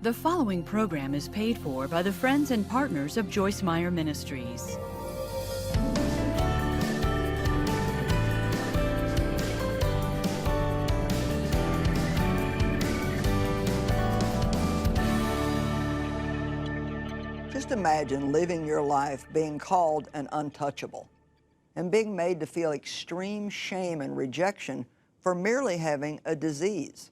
The following program is paid for by the friends and partners of Joyce Meyer Ministries. Just imagine living your life being called an untouchable and being made to feel extreme shame and rejection for merely having a disease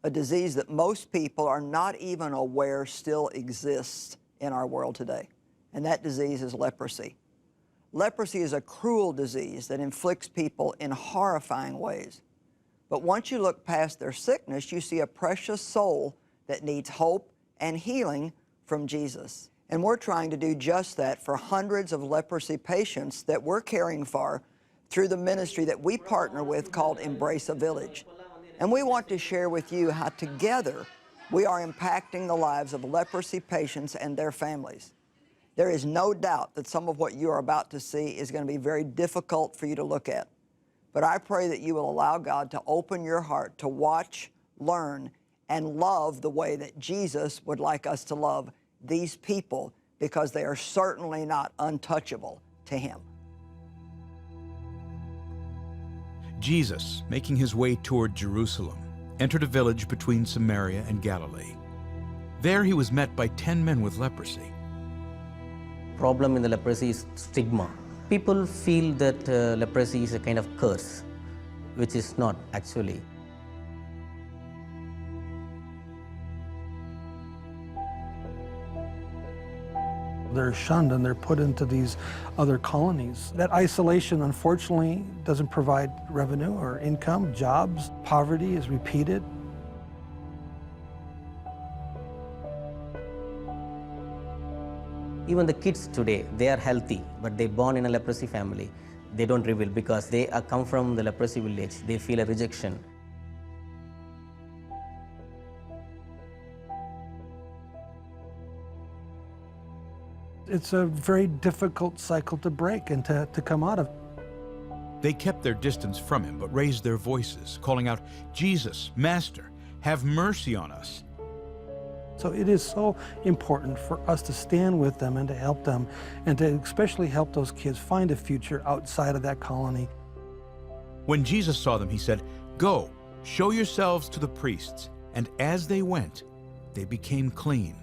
that most people are not even aware still exists in our world today. And that disease is leprosy. Leprosy is a cruel disease that inflicts people in horrifying ways. But once you look past their sickness, you see a precious soul that needs hope and healing from Jesus. And we're trying to do just that for hundreds of leprosy patients that we're caring for through the ministry that we partner with called Embrace a Village. And we want to share with you how together we are impacting the lives of leprosy patients and their families. There is no doubt that some of what you are about to see is going to be very difficult for you to look at. But I pray that you will allow God to open your heart to watch, learn, and love the way that Jesus would like us to love these people, because they are certainly not untouchable to Him. Jesus, making his way toward Jerusalem, entered a village between Samaria and Galilee. There he was met by 10 men with leprosy. Problem in the leprosy is stigma. People feel that leprosy is a kind of curse, which is not actually. They're shunned and they're put into these other colonies. That isolation, unfortunately, doesn't provide revenue or income, jobs. Poverty is repeated. Even the kids today, they are healthy, but they're born in a leprosy family. They don't reveal because they come from the leprosy village. They feel a rejection. It's a very difficult cycle to break and to come out of. They kept their distance from him, but raised their voices, calling out, "Jesus, Master, have mercy on us." So it is so important for us to stand with them and to help them, and to especially help those kids find a future outside of that colony. When Jesus saw them, he said, "Go, show yourselves to the priests." And as they went, they became clean.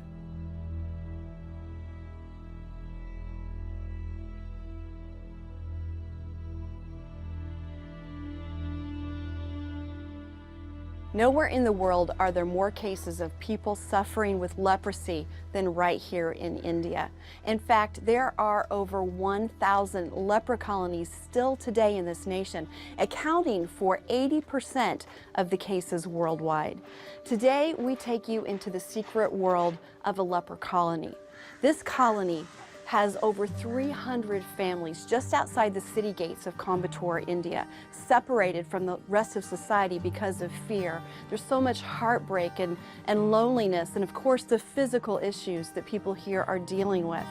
Nowhere in the world are there more cases of people suffering with leprosy than right here in India. In fact, there are over 1,000 leper colonies still today in this nation, accounting for 80% of the cases worldwide. Today, we take you into the secret world of a leper colony. This colony has over 300 families just outside the city gates of Coimbatore, India, separated from the rest of society because of fear. There's so much heartbreak and loneliness, and of course the physical issues that people here are dealing with.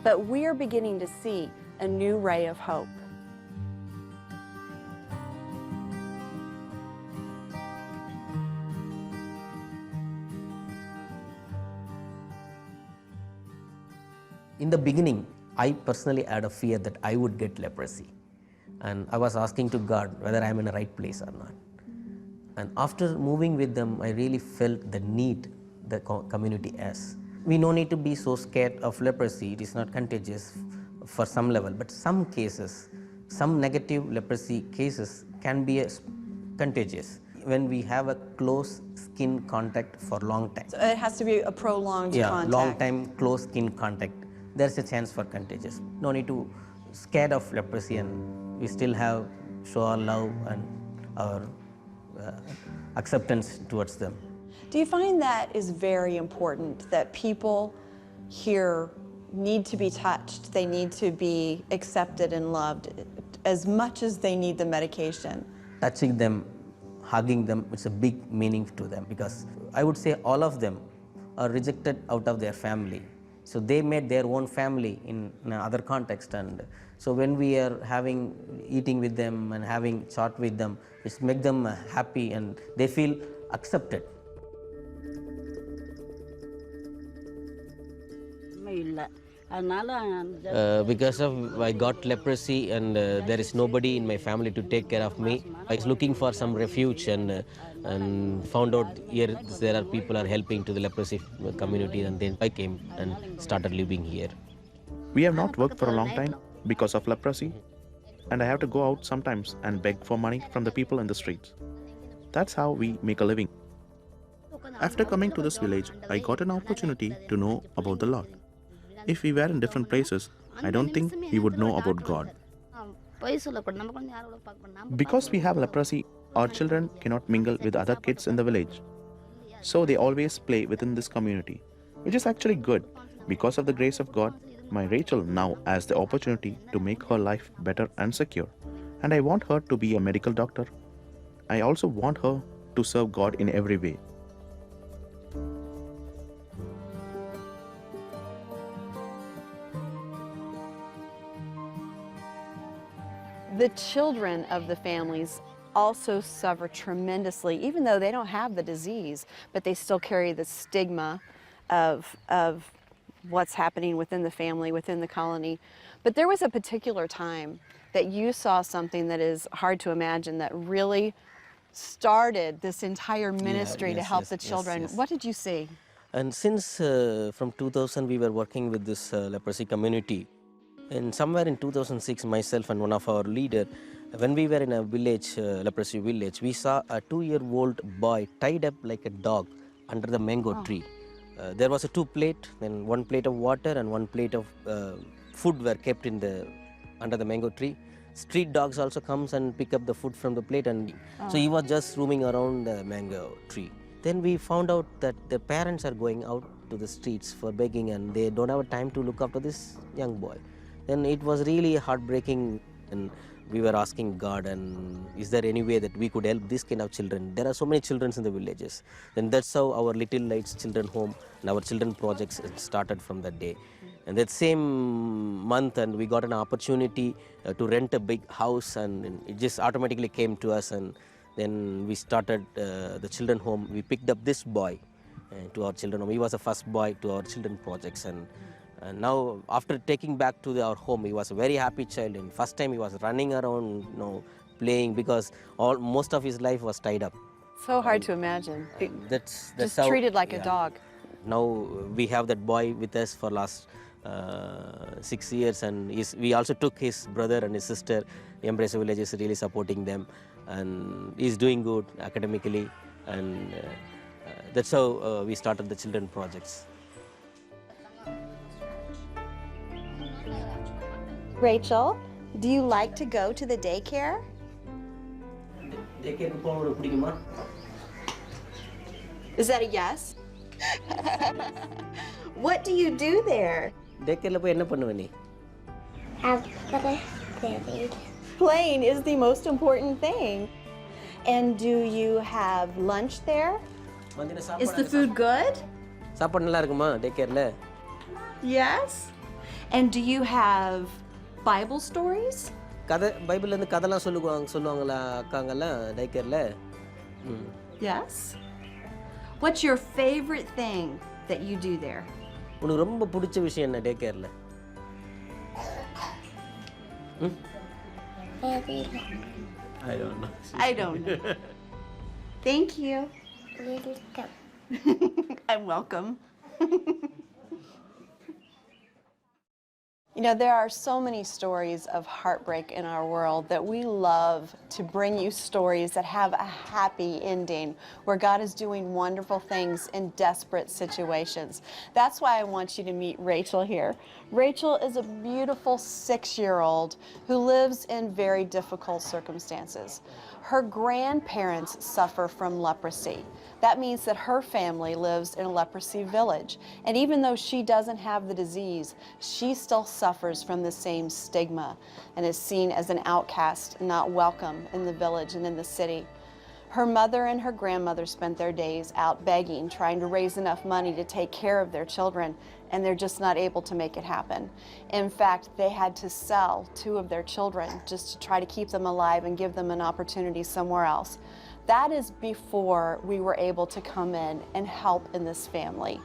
But we're beginning to see a new ray of hope. In the beginning, I personally had a fear that I would get leprosy. And I was asking to God whether I'm in the right place or not. And after moving with them, I really felt the need the community has. We no need to be so scared of leprosy. It is not contagious for some level, but some cases, some negative leprosy cases can be contagious when we have a close skin contact for a long time. So it has to be a prolonged contact. Long time close skin contact. There's a chance for contagious. No need to scared of leprosy, and we still have show our love and our acceptance towards them. Do you find that is very important, that people here need to be touched, they need to be accepted and loved as much as they need the medication? Touching them, hugging them, it's a big meaning to them, because I would say all of them are rejected out of their family. So they made their own family in another context, and so when we are eating with them and having chat with them, it makes them happy and they feel accepted. யாருமே இல்லை அதனால Because of I got leprosy and there is nobody in my family to take care of me. I was looking for some refuge and found out here there are people are helping to the leprosy community, and then I came and started living here. We have not worked for a long time because of leprosy, and I have to go out sometimes and beg for money from the people in the streets. That's how we make a living. After coming to this village, I got an opportunity to know about the Lord. If we were in different places, I don't think we would know about God. Because we have leprosy, our children cannot mingle with other kids in the village. So they always play within this community, which is actually good. Because of the grace of God, my Rachel now has the opportunity to make her life better and secure. And I want her to be a medical doctor. I also want her to serve God in every way. The children of the families also suffer tremendously, even though they don't have the disease, but they still carry the stigma of what's happening within the family, within the colony. But there was a particular time that you saw something that is hard to imagine that really started this entire ministry to help the children. What did you see? And since from 2000 we were working with this leprosy community. And somewhere in 2006, myself and one of our leader, when we were in a village, leprosy village, we saw a 2-year-old boy tied up like a dog under the mango tree. There was a 2 plate, then 1 plate of water and 1 plate of food were kept in under the mango tree. Street dogs also comes and pick up the food from the plate, and so he was just roaming around the mango tree. Then we found out that the parents are going out to the streets for begging, and they don't have time to look after this young boy. Then it was really heartbreaking, and we were asking God, and is there any way that we could help this kind of children? There are so many children in the villages. Then that's how our Little Lights Children Home and our children projects started from that day. And that same month, and we got an opportunity to rent a big house, and it just automatically came to us, and then we started the children home. We picked up this boy to our children home. He was the first boy to our children projects, and now after taking back to our home, he was a very happy child, and first time he was running around, playing, because most of his life was tied up. So hard to imagine. That's Just how, treated like a dog. Now we have that boy with us for last 6 years, and we also took his brother and his sister. Embrace Village is really supporting them, and he's doing good academically, and that's how we started the children projects. Rachel, do you like to go to the daycare? Is that a yes? What do you do there? Playing is the most important thing. And do you have lunch there? Is the food good? Yes. And do you have Bible stories? பைபிள்ல இருந்து கதைலாம் சொல்லுவாங்களா அக்காங்கெல்லாம் டைக்கர்ல? Yes. What's your favorite thing that you do there? உனக்கு ரொம்ப பிடிச்ச விஷயம் என்ன டைக்கர்ல? I don't know. I don't know. Thank you. I'm welcome. You know, there are so many stories of heartbreak in our world that we love to bring you stories that have a happy ending, where God is doing wonderful things in desperate situations. That's why I want you to meet Rachel here. Rachel is a beautiful 6-year-old who lives in very difficult circumstances. Her grandparents suffer from leprosy. That means that her family lives in a leprosy village. And even though she doesn't have the disease, she still suffers from the same stigma and is seen as an outcast and not welcome in the village and in the city. Her mother and her grandmother spent their days out begging, trying to raise enough money to take care of their children, and they're just not able to make it happen. In fact, they had to sell 2 of their children just to try to keep them alive and give them an opportunity somewhere else. That is before we were able to come in and help in this family.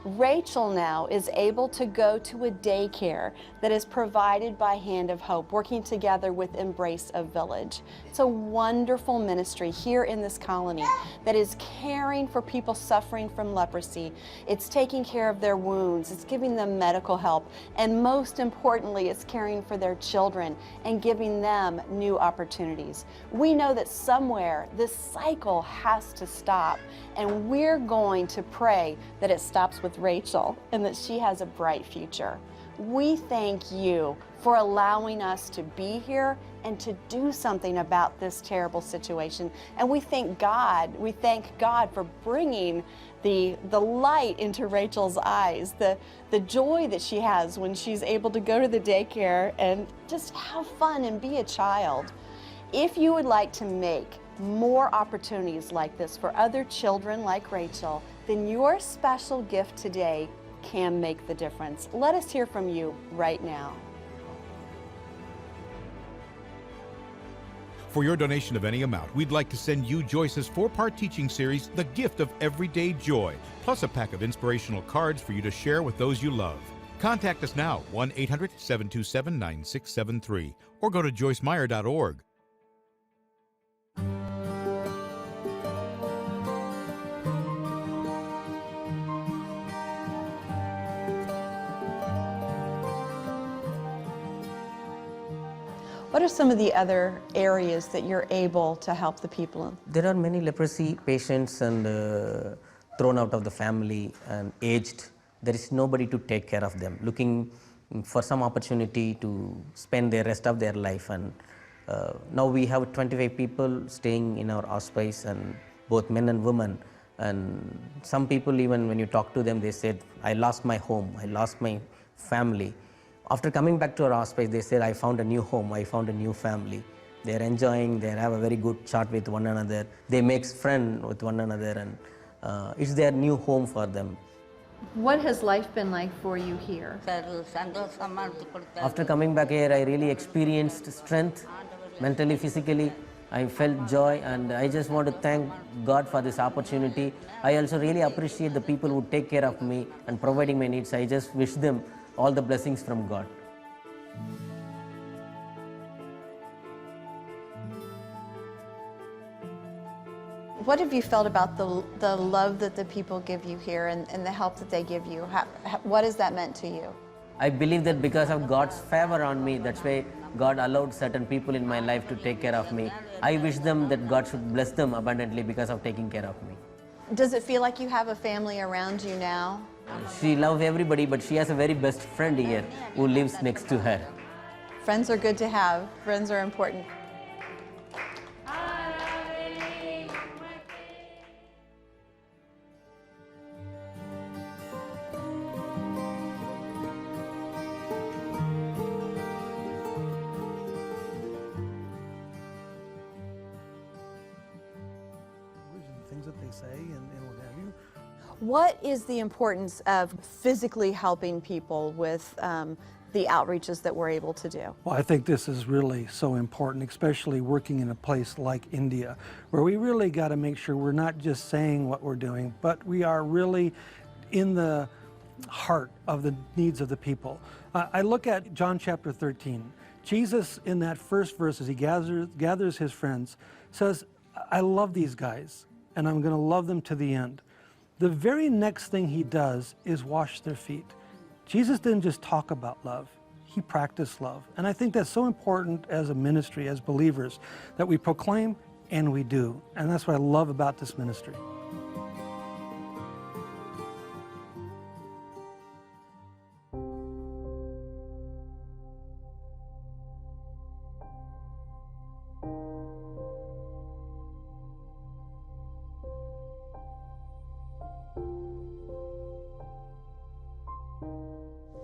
Rachel now is able to go to a daycare that is provided by Hand of Hope, working together with Embrace a Village. It's a wonderful ministry here in this colony that is caring for people suffering from leprosy. It's taking care of their wounds, it's giving them medical help, and most importantly, it's caring for their children and giving them new opportunities. We know that somewhere this cycle has to stop, and we're going to pray that it stops with Rachel and that she has a bright future. We thank you for allowing us to be here and to do something about this terrible situation. And we thank God for bringing the light into Rachel's eyes, the joy that she has when she's able to go to the daycare and just have fun and be a child. If you would like to make more opportunities like this for other children like Rachel, then your special gift today can make the difference. Let us hear from you right now. For your donation of any amount, we'd like to send you Joyce's 4-part teaching series, The Gift of Everyday Joy, plus a pack of inspirational cards for you to share with those you love. Contact us now, 1-800-727-9673, or go to joycemeyer.org. What are some of the other areas that you're able to help the people in? There are many leprosy patients and thrown out of the family and aged. There is nobody to take care of them, looking for some opportunity to spend the rest of their life. And now we have 25 people staying in our hospice, and both men and women. And some people, even when you talk to them, they said, I lost my home, I lost my family. After coming back to our hospice, they said, I found a new home, I found a new family. They are enjoying, they have a very good chat with one another, they make friends with one another, and it's their new home for them. What has life been like for you here? After coming back here, I really experienced strength, mentally, physically. I felt joy, and I just want to thank God for this opportunity. I also really appreciate the people who take care of me and providing my needs. I just wish them all the blessings from God. What have you felt about the love that the people give you here and the help that they give you? What has that meant to you? I believe that because of God's favor on me, that's why God allowed certain people in my life to take care of me. I wish them that God should bless them abundantly because of taking care of me. Does it feel like you have a family around you now? She loves everybody, but she has a very best friend here who lives next to her. Friends are good to have. Friends are important. Things that they say and what have you. What is the importance of physically helping people with the outreaches that we're able to do? Well, I think this is really so important, especially working in a place like India, where we really got to make sure we're not just saying what we're doing, but we are really in the heart of the needs of the people. I look at John chapter 13. Jesus, in that first verse, as he gathers his friends, says, I love these guys, and I'm going to love them to the end. The very next thing he does is wash their feet. Jesus didn't just talk about love, he practiced love. And I think that's so important as a ministry, as believers, that we proclaim and we do. And that's what I love about this ministry.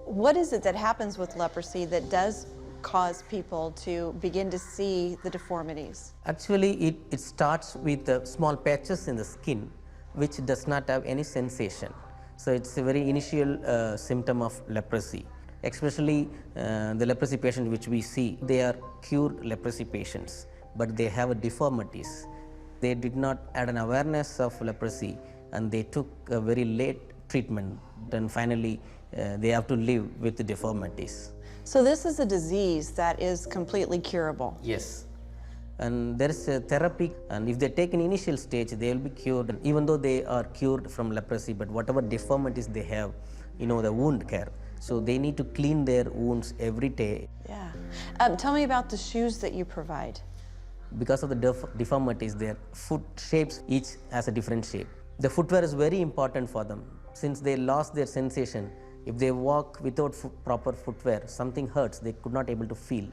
What is it that happens with leprosy that does cause people to begin to see the deformities? Actually, it starts with small patches in the skin, which does not have any sensation. So it's a very initial symptom of leprosy. Especially the leprosy patient which we see, they are cured leprosy patients, but they have deformities. They did not have an awareness of leprosy, and they took a very late treatment. Then finally, they have to live with the deformities. So this is a disease that is completely curable. Yes. And there is a therapy, and if they take an initial stage, they will be cured, even though they are cured from leprosy, but whatever deformities they have, the wound care. So they need to clean their wounds every day. Yeah. Tell me about the shoes that you provide. Because of the deformities, their foot shapes each has a different shape. The footwear is very important for them. Since they lost their sensation, if they walk without proper footwear, something hurts, they could not able to feel.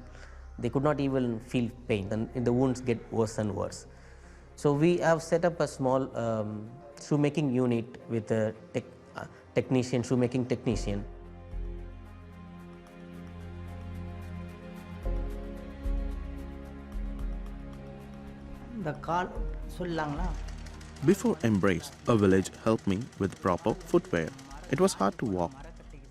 They could not even feel pain, and the wounds get worse and worse. So we have set up a small shoemaking unit with a shoemaking technician. Before Embrace, a village helped me with proper footwear. It was hard to walk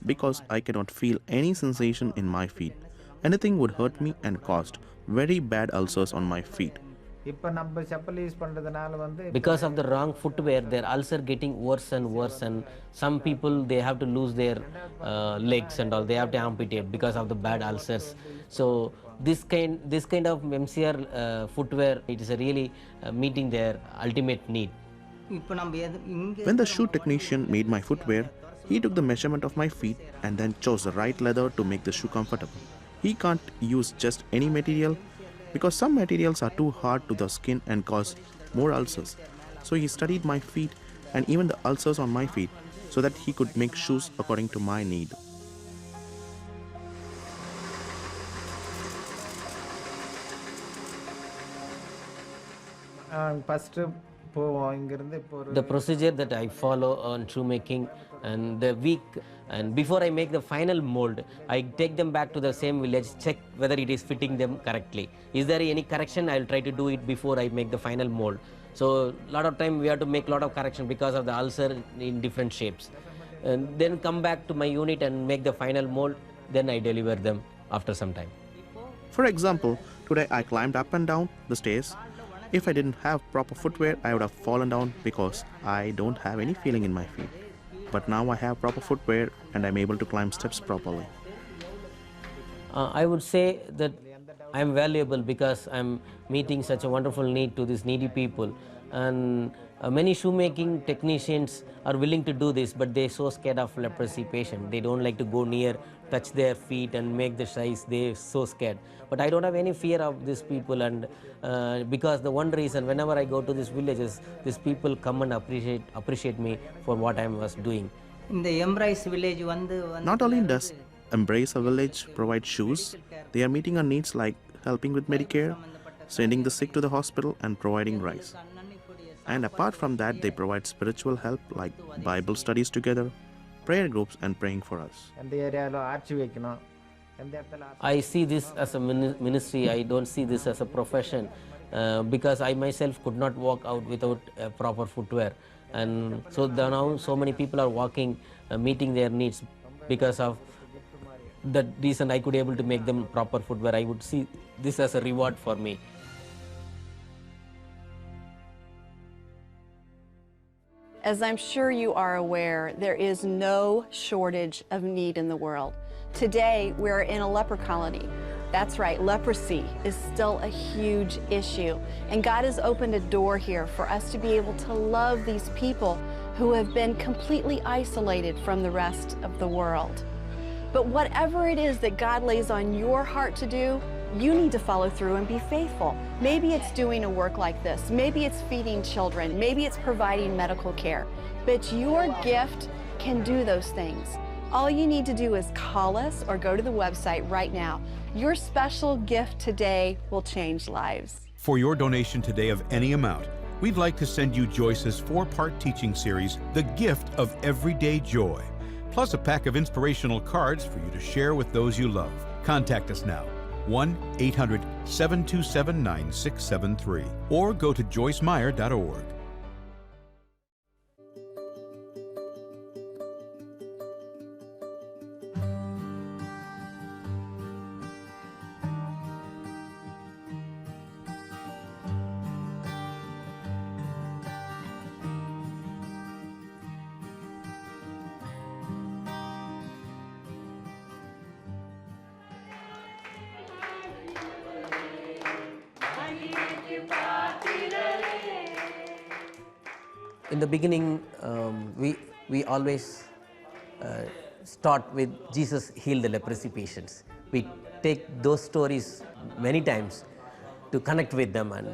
because I cannot feel any sensation in my feet. Anything would hurt me and caused very bad ulcers on my feet. Because of the wrong footwear, their ulcer getting worse and worse, and some people they have to lose their legs and all. They have to amputate because of the bad ulcers. So this kind of MCR footwear, it is really meeting their ultimate need. When the shoe technician made my footwear, he took the measurement of my feet and then chose the right leather to make the shoe comfortable. He can't use just any material because some materials are too hard to the skin and cause more ulcers. So he studied my feet and even the ulcers on my feet so that he could make shoes according to my need. The procedure that I follow on shoemaking and the week, and before I make the final mold, I take them back to the same village, check whether it is fitting them correctly. Is there any correction? I will try to do it before I make the final mold. So a lot of time we have to make a lot of correction because of the ulcer in different shapes. And then come back to my unit and make the final mold, then I deliver them after some time. For example, today I climbed up and down the stairs. If I didn't have proper footwear, I would have fallen down because I don't have any feeling in my feet. But now I have proper footwear and I'm able to climb steps properly. I would say that I'm valuable because I'm meeting such a wonderful need to these needy people. And many shoemaking technicians are willing to do this, but they're so scared of leprosy patient. They don't like to go near, touch their feet and make the size. They're so scared. But I don't have any fear of these people, and because the one reason, whenever I go to these villages, these people come and appreciate me for what I was doing. Not only does Embrace a Village provide shoes, they are meeting our needs like helping with Medicare, sending the sick to the hospital and providing rice. And apart from that, they provide spiritual help like Bible studies together, prayer groups and praying for us. I see this as a ministry. I don't see this as a profession because I myself could not walk out without proper footwear. And so now so many people are walking, meeting their needs. Because of that reason, I could able to make them proper footwear. I would see this as a reward for me. As I'm sure you are aware, there is no shortage of need in the world. Today, we're in a leper colony. That's right, leprosy is still a huge issue. And God has opened a door here for us to be able to love these people who have been completely isolated from the rest of the world. But whatever it is that God lays on your heart to do, you need to follow through and be faithful. Maybe it's doing a work like this. Maybe it's feeding children. Maybe it's providing medical care. But your gift can do those things. All you need to do is call us or go to the website right now. Your special gift today will change lives. For your donation today of any amount, we'd like to send you Joyce's 4-part teaching series, The Gift of Everyday Joy, plus a pack of inspirational cards for you to share with those you love. Contact us now, 1-800-727-9673, or go to joycemeyer.org. In the beginning, we always start with Jesus healed the leprosy patients. We take those stories many times to connect with them, and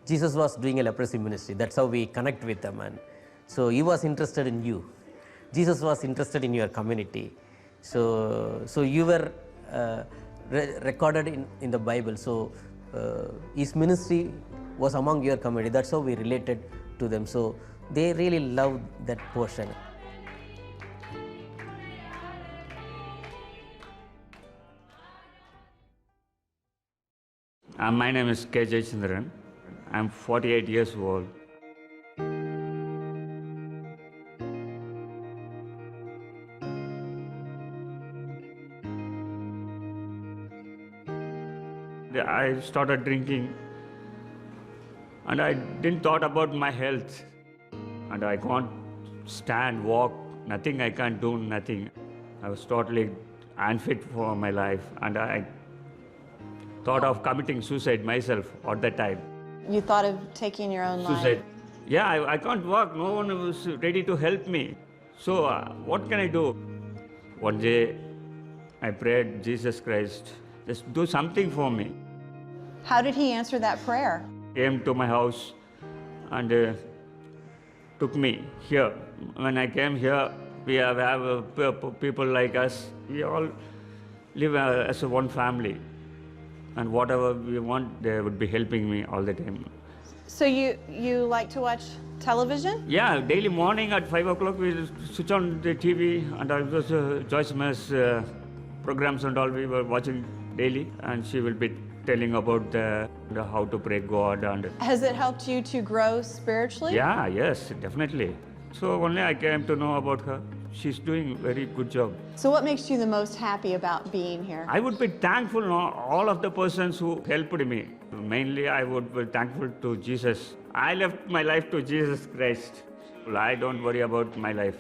Jesus was doing a leprosy ministry. That's how we connect with them, and so he was interested in you. Jesus was interested in your community. So you were recorded in the Bible. So his ministry was among your community. That's how we related to them. So they really loved that portion. My name is K. Jayachandran. I'm 48 years old. I started drinking and I didn't thought about my health, and I can't stand, walk, nothing. I can't do nothing. I was totally unfit for my life, and I thought of committing suicide myself at that time. You thought of taking your own Suicide. life? Yeah, I can't walk. No one was ready to help me. So what can I do? One day I prayed, Jesus Christ, just do something for me. How did he answer that prayer? Came to my house and took me here. When I came here, we have people like us. We all live as a one family. And whatever we want, they would be helping me all the time. So you like to watch television? Yeah, daily morning at 5 o'clock we switch on the TV, and I was Joyce Meyer's programs and all we were watching daily, and she will be telling about the how to pray God. And Has it helped you to grow spiritually? yeah, yes, definitely. So only I came to know about her. She's doing very good job. So what makes you the most happy about being here? I would be thankful to all of the persons who helped me. Mainly, I would be thankful to Jesus. I left my life to Jesus Christ. I don't worry about my life.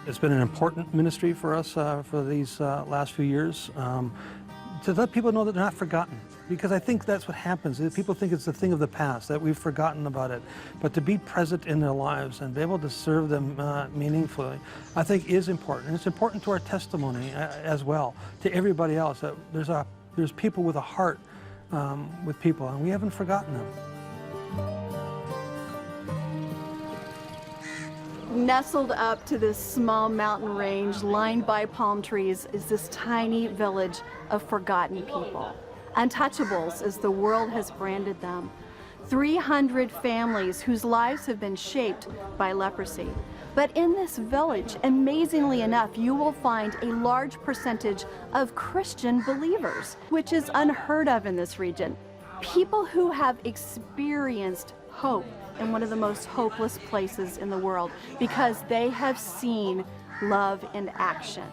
It's been an important ministry for us for these last few years, to let people know that they're not forgotten. Because I think that's what happens. People think it's a thing of the past, that we've forgotten about it. But to be present in their lives and be able to serve them meaningfully, I think is important. And it's important to our testimony as well, to everybody else, that there's people with a heart with people, and we haven't forgotten them. Nestled up to this small mountain range lined by palm trees is this tiny village of forgotten people. Untouchables, as the world has branded them. 300 families whose lives have been shaped by leprosy. But in this village, amazingly enough, you will find a large percentage of Christian believers, which is unheard of in this region. People who have experienced hope in one of the most hopeless places in the world because they have seen love in action.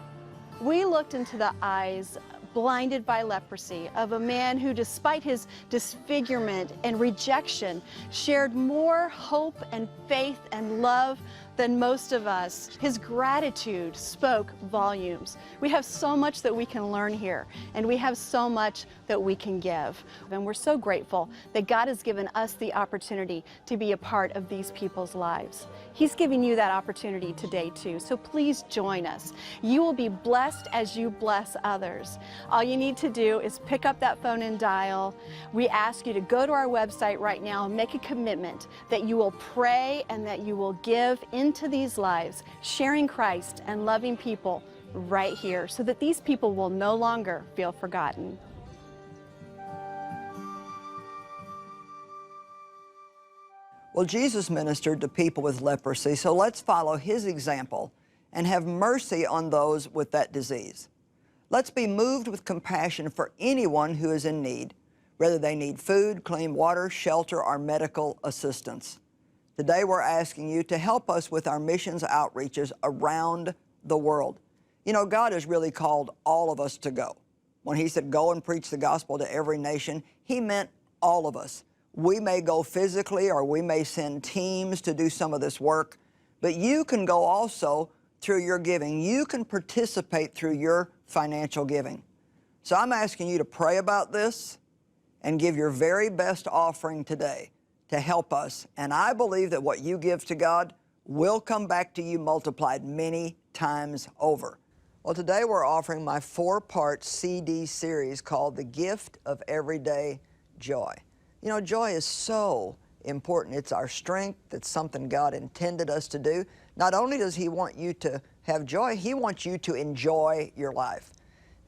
We looked into the eyes, blinded by leprosy, of a man who, despite his disfigurement and rejection, shared more hope and faith and love than most of us. His gratitude spoke volumes. We have so much that we can learn here, and we have so much that we can give. And we're so grateful that God has given us the opportunity to be a part of these people's lives. He's giving you that opportunity today too, so please join us. You will be blessed as you bless others. All you need to do is pick up that phone and dial. We ask you to go to our website right now and make a commitment that you will pray and that you will give into these lives, sharing Christ and loving people right here, so that these people will no longer feel forgotten. Well, Jesus ministered to people with leprosy, so let's follow his example and have mercy on those with that disease. Let's be moved with compassion for anyone who is in need, whether they need food, clean water, shelter, or medical assistance. Today, we're asking you to help us with our missions outreaches around the world. You know, God has really called all of us to go. When he said, go and preach the gospel to every nation, he meant all of us. We may go physically, or we may send teams to do some of this work, but you can go also through your giving. You can participate through your financial giving. So I'm asking you to pray about this and give your very best offering today to help us. And I believe that what you give to God will come back to you multiplied many times over. Well, today we're offering my 4-part CD series called The Gift of Everyday Joy. You know, joy is so important. It's our strength. It's something God intended us to do. Not only does He want you to have joy, He wants you to enjoy your life.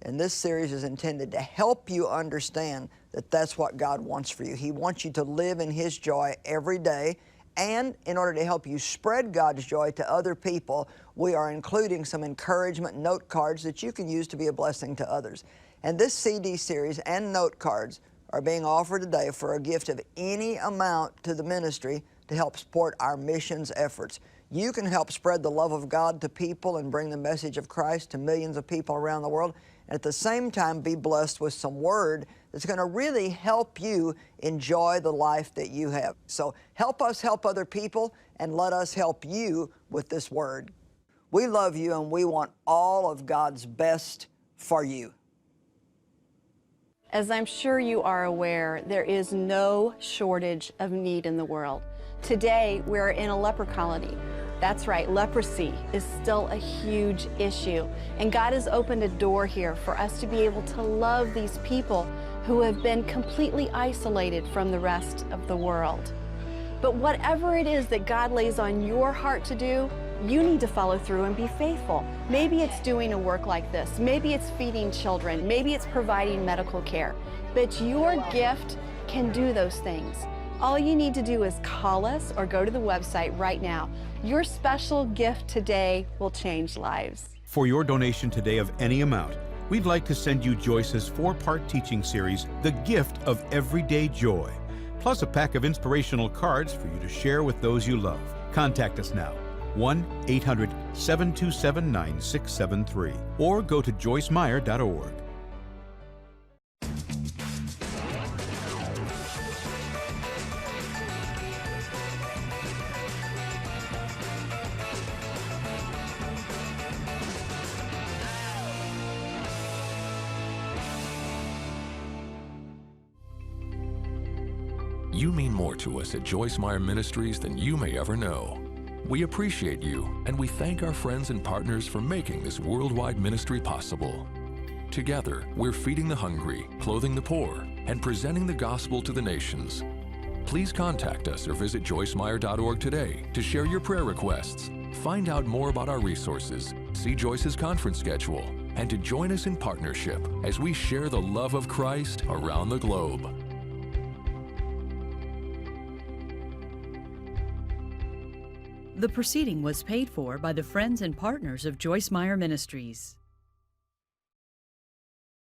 And this series is intended to help you understand that that's what God wants for you. He wants you to live in His joy every day. And in order to help you spread God's joy to other people, we are including some encouragement note cards that you can use to be a blessing to others. And this CD series and note cards are being offered today for a gift of any amount to the ministry to help support our missions efforts. You can help spread the love of God to people and bring the message of Christ to millions of people around the world, and at the same time be blessed with some word that's going to really help you enjoy the life that you have. So help us help other people, and let us help you with this word. We love you, and we want all of God's best for you. As I'm sure you are aware, there is no shortage of need in the world. Today, we're in a leper colony. That's right, leprosy is still a huge issue. And God has opened a door here for us to be able to love these people who have been completely isolated from the rest of the world. But whatever it is that God lays on your heart to do, you need to follow through and be faithful. Maybe it's doing a work like this. Maybe it's feeding children. Maybe it's providing medical care. But your gift can do those things. All you need to do is call us or go to the website right now. Your special gift today will change lives. For your donation today of any amount, we'd like to send you Joyce's 4-part teaching series, The Gift of Everyday Joy, plus a pack of inspirational cards for you to share with those you love. Contact us now, 1-800-727-9673, or go to joycemeyer.org. You mean more to us at Joyce Meyer Ministries than you may ever know. We appreciate you, and we thank our friends and partners for making this worldwide ministry possible. Together, we're feeding the hungry, clothing the poor, and presenting the gospel to the nations. Please contact us or visit joycemeyer.org today to share your prayer requests, find out more about our resources, see Joyce's conference schedule, and to join us in partnership as we share the love of Christ around the globe. The proceeding was paid for by the friends and partners of Joyce Meyer Ministries.